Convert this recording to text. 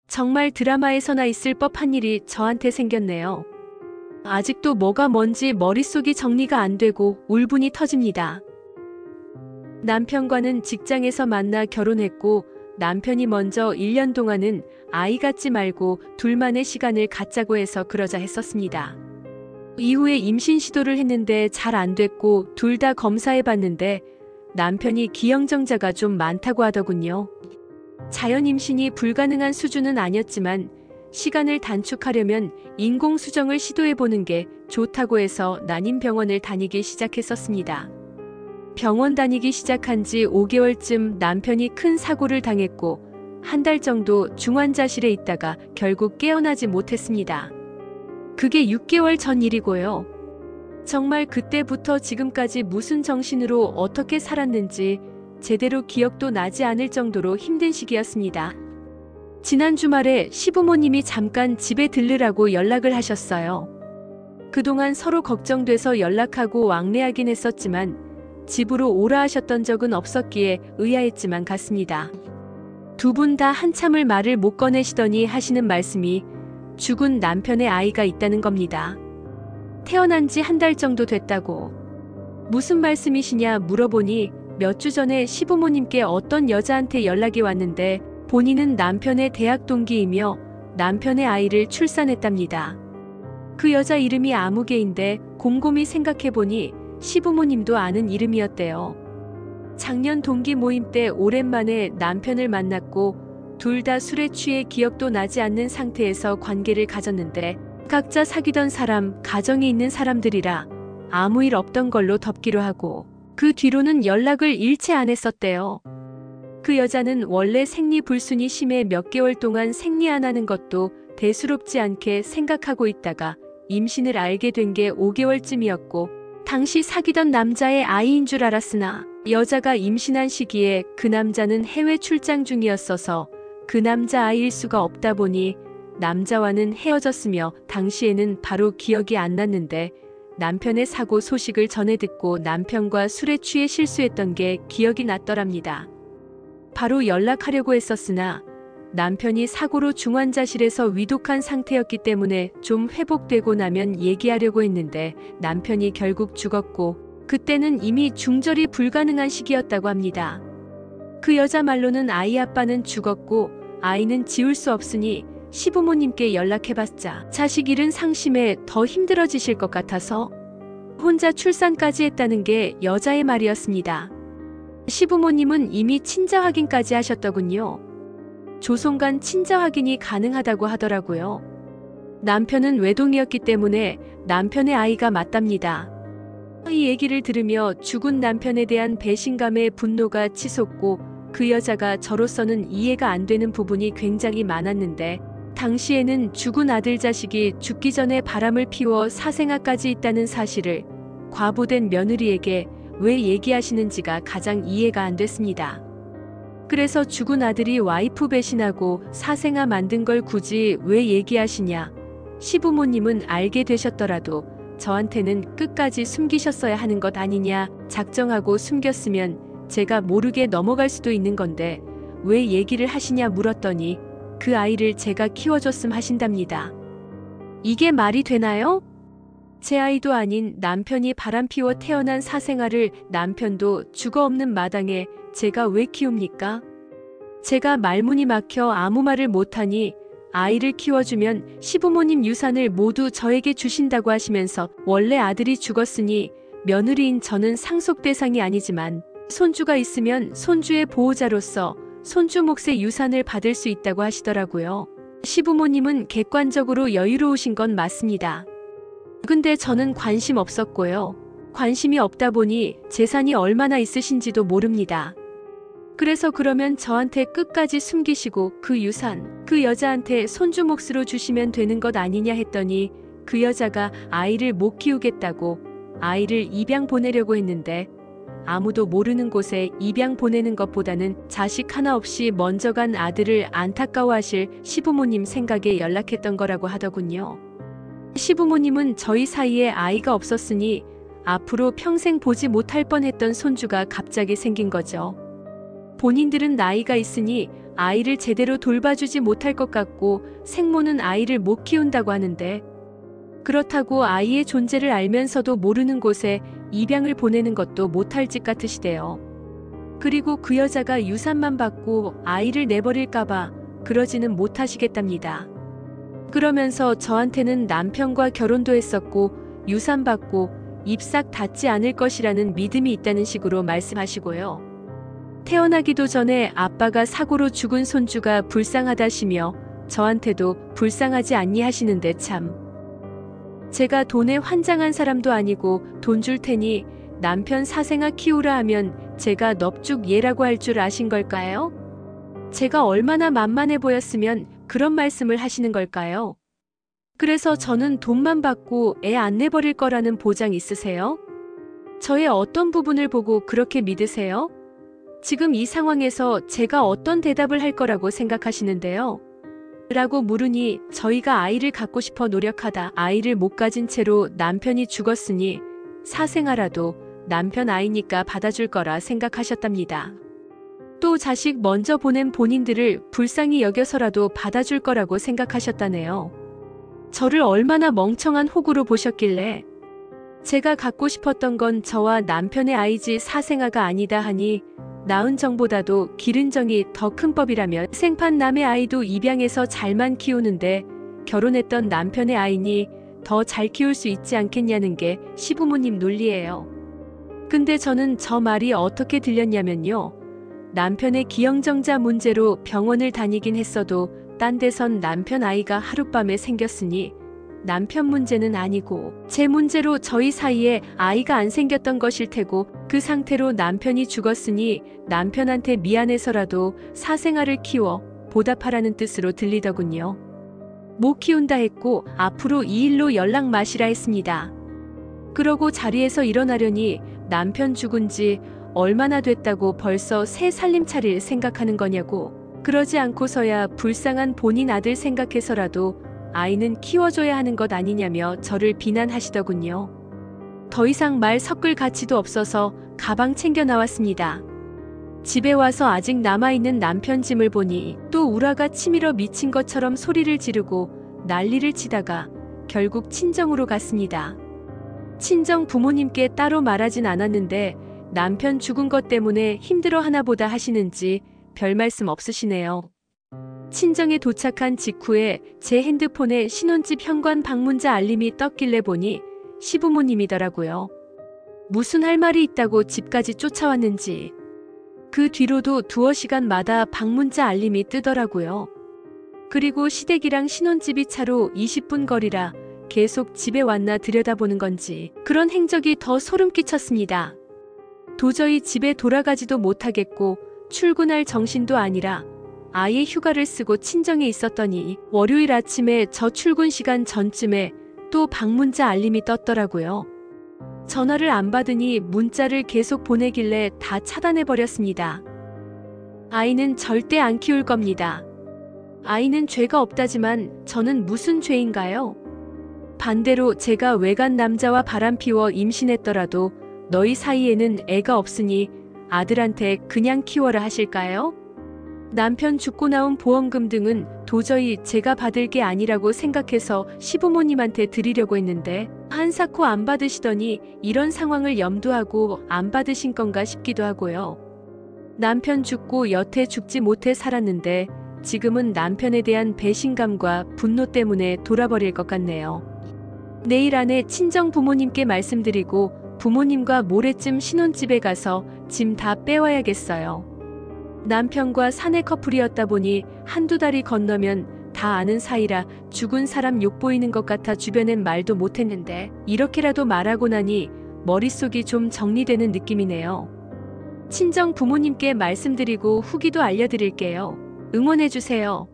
정말 드라마에서나 있을 법한 일이 저한테 생겼네요. 아직도 뭐가 뭔지 머릿속이 정리가 안 되고 울분이 터집니다. 남편과는 직장에서 만나 결혼했고 남편이 먼저 1년 동안은 아이 갖지 말고 둘만의 시간을 갖자고 해서 그러자 했었습니다. 이후에 임신 시도를 했는데 잘 안 됐고 둘 다 검사해봤는데 남편이 기형정자가 좀 많다고 하더군요. 자연 임신이 불가능한 수준은 아니었지만 시간을 단축하려면 인공수정을 시도해보는 게 좋다고 해서 난임병원을 다니기 시작했었습니다. 병원 다니기 시작한 지 5개월쯤 남편이 큰 사고를 당했고 한 달 정도 중환자실에 있다가 결국 깨어나지 못했습니다. 그게 6개월 전 일이고요. 정말 그때부터 지금까지 무슨 정신으로 어떻게 살았는지 제대로 기억도 나지 않을 정도로 힘든 시기였습니다. 지난 주말에 시부모님이 잠깐 집에 들르라고 연락을 하셨어요. 그동안 서로 걱정돼서 연락하고 왕래하긴 했었지만 집으로 오라 하셨던 적은 없었기에 의아했지만 갔습니다. 두 분 다 한참을 말을 못 꺼내시더니 하시는 말씀이 죽은 남편의 아이가 있다는 겁니다. 태어난 지 한 달 정도 됐다고. 무슨 말씀이시냐 물어보니 몇 주 전에 시부모님께 어떤 여자한테 연락이 왔는데 본인은 남편의 대학 동기이며 남편의 아이를 출산했답니다. 그 여자 이름이 아무개인데 곰곰이 생각해보니 시부모님도 아는 이름이었대요. 작년 동기 모임 때 오랜만에 남편을 만났고 둘 다 술에 취해 기억도 나지 않는 상태에서 관계를 가졌는데 각자 사귀던 사람, 가정이 있는 사람들이라 아무 일 없던 걸로 덮기로 하고 그 뒤로는 연락을 일체 안 했었대요. 그 여자는 원래 생리불순이 심해 몇 개월 동안 생리 안 하는 것도 대수롭지 않게 생각하고 있다가 임신을 알게 된 게 5개월쯤이었고 당시 사귀던 남자의 아이인 줄 알았으나 여자가 임신한 시기에 그 남자는 해외 출장 중이었어서 그 남자 아이일 수가 없다 보니 남자와는 헤어졌으며 당시에는 바로 기억이 안 났는데 남편의 사고 소식을 전해 듣고 남편과 술에 취해 실수했던 게 기억이 났더랍니다. 바로 연락하려고 했었으나 남편이 사고로 중환자실에서 위독한 상태였기 때문에 좀 회복되고 나면 얘기하려고 했는데 남편이 결국 죽었고 그때는 이미 중절이 불가능한 시기였다고 합니다. 그 여자 말로는 아이 아빠는 죽었고 아이는 지울 수 없으니 시부모님께 연락해봤자 자식 잃은 상심에 더 힘들어지실 것 같아서 혼자 출산까지 했다는 게 여자의 말이었습니다. 시부모님은 이미 친자 확인까지 하셨더군요. 조손간 친자 확인이 가능하다고 하더라고요. 남편은 외동이었기 때문에 남편의 아이가 맞답니다. 이 얘기를 들으며 죽은 남편에 대한 배신감에 분노가 치솟고 그 여자가 저로서는 이해가 안 되는 부분이 굉장히 많았는데 당시에는 죽은 아들 자식이 죽기 전에 바람을 피워 사생아까지 있다는 사실을 과부된 며느리에게 왜 얘기하시는지가 가장 이해가 안 됐습니다. 그래서 죽은 아들이 와이프 배신하고 사생아 만든 걸 굳이 왜 얘기하시냐. 시부모님은 알게 되셨더라도 저한테는 끝까지 숨기셨어야 하는 것 아니냐. 작정하고 숨겼으면 제가 모르게 넘어갈 수도 있는 건데 왜 얘기를 하시냐 물었더니 그 아이를 제가 키워줬음 하신답니다. 이게 말이 되나요? 제 아이도 아닌 남편이 바람피워 태어난 사생아를 남편도 주거 없는 마당에 제가 왜 키웁니까? 제가 말문이 막혀 아무 말을 못하니 아이를 키워주면 시부모님 유산을 모두 저에게 주신다고 하시면서 원래 아들이 죽었으니 며느리인 저는 상속 대상이 아니지만 손주가 있으면 손주의 보호자로서 손주 몫의 유산을 받을 수 있다고 하시더라고요. 시부모님은 객관적으로 여유로우신 건 맞습니다. 근데 저는 관심 없었고요. 관심이 없다 보니 재산이 얼마나 있으신지도 모릅니다. 그래서 그러면 저한테 끝까지 숨기시고 그 유산, 그 여자한테 손주 몫으로 주시면 되는 것 아니냐 했더니 그 여자가 아이를 못 키우겠다고 아이를 입양 보내려고 했는데 아무도 모르는 곳에 입양 보내는 것보다는 자식 하나 없이 먼저 간 아들을 안타까워하실 시부모님 생각에 연락했던 거라고 하더군요. 시부모님은 저희 사이에 아이가 없었으니 앞으로 평생 보지 못할 뻔했던 손주가 갑자기 생긴 거죠. 본인들은 나이가 있으니 아이를 제대로 돌봐주지 못할 것 같고 생모는 아이를 못 키운다고 하는데 그렇다고 아이의 존재를 알면서도 모르는 곳에 입양을 보내는 것도 못할 짓 같으시대요. 그리고 그 여자가 유산만 받고 아이를 내버릴까봐 그러지는 못하시겠답니다. 그러면서 저한테는 남편과 결혼도 했었고 유산 받고 입싹 닿지 않을 것이라는 믿음이 있다는 식으로 말씀하시고요. 태어나기도 전에 아빠가 사고로 죽은 손주가 불쌍하다시며 저한테도 불쌍하지 않니 하시는데 참. 제가 돈에 환장한 사람도 아니고 돈 줄 테니 남편 사생아 키우라 하면 제가 넙죽 예라고 할 줄 아신 걸까요? 제가 얼마나 만만해 보였으면 그런 말씀을 하시는 걸까요? 그래서 저는 돈만 받고 애 안 내버릴 거라는 보장 있으세요? 저의 어떤 부분을 보고 그렇게 믿으세요? 지금 이 상황에서 제가 어떤 대답을 할 거라고 생각하시는데요? 라고 물으니 저희가 아이를 갖고 싶어 노력하다 아이를 못 가진 채로 남편이 죽었으니 사생아라도 남편 아이니까 받아줄 거라 생각하셨답니다. 또 자식 먼저 보낸 본인들을 불쌍히 여겨서라도 받아줄 거라고 생각하셨다네요. 저를 얼마나 멍청한 호구로 보셨길래 제가 갖고 싶었던 건 저와 남편의 아이지 사생아가 아니다 하니 낳은 정보다도 기른 정이 더 큰 법이라면 생판 남의 아이도 입양해서 잘만 키우는데 결혼했던 남편의 아이니 더 잘 키울 수 있지 않겠냐는 게 시부모님 논리예요. 근데 저는 저 말이 어떻게 들렸냐면요. 남편의 기형정자 문제로 병원을 다니긴 했어도 딴 데선 남편 아이가 하룻밤에 생겼으니 남편 문제는 아니고 제 문제로 저희 사이에 아이가 안 생겼던 것일 테고 그 상태로 남편이 죽었으니 남편한테 미안해서라도 사생아를 키워 보답하라는 뜻으로 들리더군요. 못 키운다 했고 앞으로 이 일로 연락 마시라 했습니다. 그러고 자리에서 일어나려니 남편 죽은 지 얼마나 됐다고 벌써 새 살림 차릴 생각하는 거냐고. 그러지 않고서야 불쌍한 본인 아들 생각해서라도 아이는 키워줘야 하는 것 아니냐며 저를 비난하시더군요. 더 이상 말 섞을 가치도 없어서 가방 챙겨 나왔습니다. 집에 와서 아직 남아있는 남편 짐을 보니 또 우라가 치밀어 미친 것처럼 소리를 지르고 난리를 치다가 결국 친정으로 갔습니다. 친정 부모님께 따로 말하진 않았는데 남편 죽은 것 때문에 힘들어 하나 보다 하시는지 별 말씀 없으시네요. 친정에 도착한 직후에 제 핸드폰에 신혼집 현관 방문자 알림이 떴길래 보니 시부모님이더라고요. 무슨 할 말이 있다고 집까지 쫓아왔는지. 그 뒤로도 두어 시간마다 방문자 알림이 뜨더라고요. 그리고 시댁이랑 신혼집이 차로 20분 거리라 계속 집에 왔나 들여다보는 건지 그런 행적이 더 소름 끼쳤습니다. 도저히 집에 돌아가지도 못하겠고 출근할 정신도 아니라 아예 휴가를 쓰고 친정에 있었더니 월요일 아침에 저 출근 시간 전쯤에 또 방문자 알림이 떴더라고요. 전화를 안 받으니 문자를 계속 보내길래 다 차단해버렸습니다. 아이는 절대 안 키울 겁니다. 아이는 죄가 없다지만 저는 무슨 죄인가요? 반대로 제가 외간 남자와 바람피워 임신했더라도 너희 사이에는 애가 없으니 아들한테 그냥 키워라 하실까요? 남편 죽고 나온 보험금 등은 도저히 제가 받을 게 아니라고 생각해서 시부모님한테 드리려고 했는데 한사코 안 받으시더니 이런 상황을 염두하고 안 받으신 건가 싶기도 하고요. 남편 죽고 여태 죽지 못해 살았는데 지금은 남편에 대한 배신감과 분노 때문에 돌아버릴 것 같네요. 내일 안에 친정 부모님께 말씀드리고 부모님과 모레쯤 신혼집에 가서 짐 다 빼와야겠어요. 남편과 사내 커플이었다 보니 한두 달이 건너면 다 아는 사이라 죽은 사람 욕보이는 것 같아 주변엔 말도 못했는데 이렇게라도 말하고 나니 머릿속이 좀 정리되는 느낌이네요. 친정 부모님께 말씀드리고 후기도 알려드릴게요. 응원해주세요.